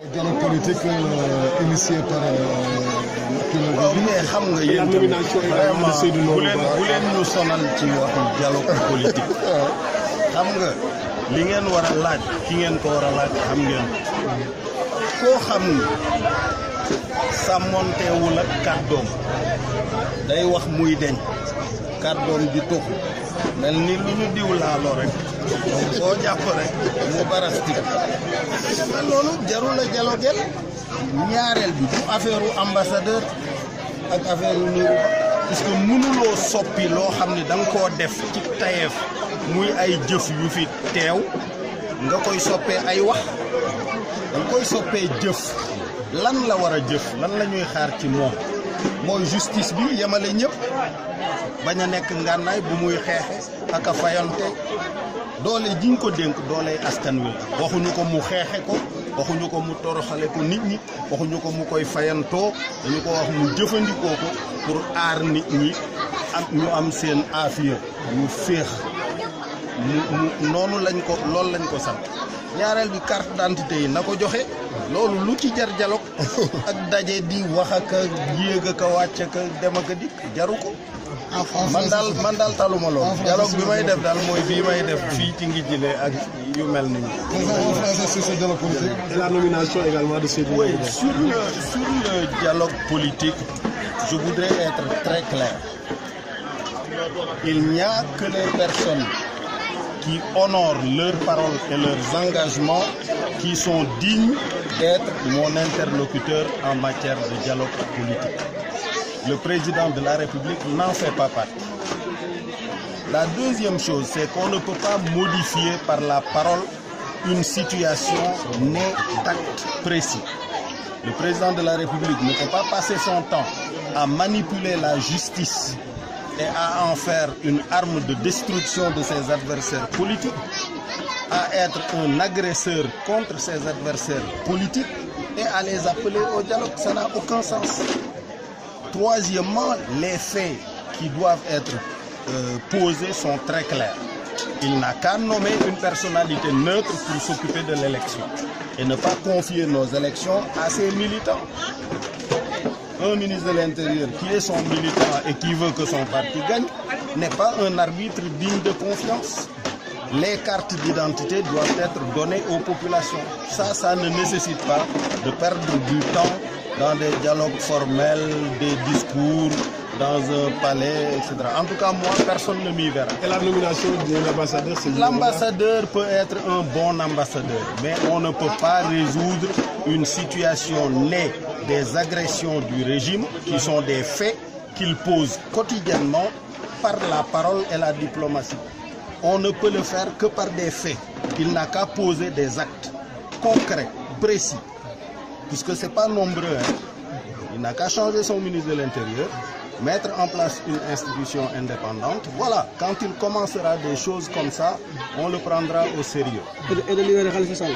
Dialogue politique initié par waaw mais xam nga yéen vraiment bu leen ñu sonal ci waxu dialogue politique xam nga li ngeen war a laaj ki ngeen ko war a laaj xam ngeen koo xam ni sàmmonteewul ak kàddoom day wax muy deñ kàddoom di tuxu mel ni lu ñu diw laaloo rek boo jàpp rek mu barastik te loolu jarul a dialoguer ñaareel bi du affaire u ambassadeur ak affaire u niru parce que mënuloo soppi loo xam ni da nga koo def ci tayeef muy ay jëf yu fi teew nga koy soppee ay wax da nga koy soppee jëf lan la war a jëf lan la ñuy xaar ci moom mooy justice bi yemale ñëpp bañ a nekk ngànnaay bu muy xeexe ak a fayante doole jiñ ko dénk dooley askan wi la waxuñu ko mu xeexe ko waxuñu ko mu toroxale ko nit ñi waxuñu ko mu koy fayantoo dañu ko wax mu jëfandikoo ko pour aar nit ñi ak ñu am seen aafiya ñu féex mu noonu lañ ko loolu lañ ko sant ñaareel bi carte d'identité yi na ko joxe loolu lu ci jar dialogue ak daje di wax ak yéeg ak wàcc ak dem ak dikk jaru ko man daal taluma loolu dialogue bi may def daal mooy bii may def fii ci ngi jëlee ak yu mel ni en français c'est ce dialogue politique. Et la nomination également de Seydou. Oui, sur le dialogue politique, je voudrais être très clair. Il n'y a que les personnes qui honorent leurs paroles et leurs engagements qui sont dignes d'être mon interlocuteur en matière de dialogue politique. Le président de la République n'en fait pas partie. La deuxième chose, c'est qu'on ne peut pas modifier par la parole une situation née d'actes précis. Le président de la République ne peut pas passer son temps à manipuler la justice et à en faire une arme de destruction de ses adversaires politiques, à être un agresseur contre ses adversaires politiques et à les appeler au dialogue. Ça n'a aucun sens. Troisièmement, les faits qui doivent être posés sont très clairs. Il n'a qu'à nommer une personnalité neutre pour s'occuper de l'élection et ne pas confier nos élections à ses militants. Un ministre de l'Intérieur qui est son militant et qui veut que son parti gagne n'est pas un arbitre digne de confiance. Les cartes d'identité doivent être données aux populations. Ça ne nécessite pas de perdre du temps dans des dialogues formels, des discours, dans un palais, etc. En tout cas, moi, personne ne m'y verra. Et la nomination de l'ambassadeur, c'est... L'ambassadeur peut être un bon ambassadeur, mais on ne peut pas résoudre une situation née des agressions du régime, qui sont des faits qu'il pose quotidiennement par la parole et la diplomatie. On ne peut le faire que par des faits. Il n'a qu'à poser des actes concrets, précis, puisque ce n'est pas nombreux. Il n'a qu'à changer son ministre de l'Intérieur, mettre en place une institution indépendante. Voilà, quand il commencera des choses comme ça, on le prendra au sérieux. Et de libérer Khalifa Sall.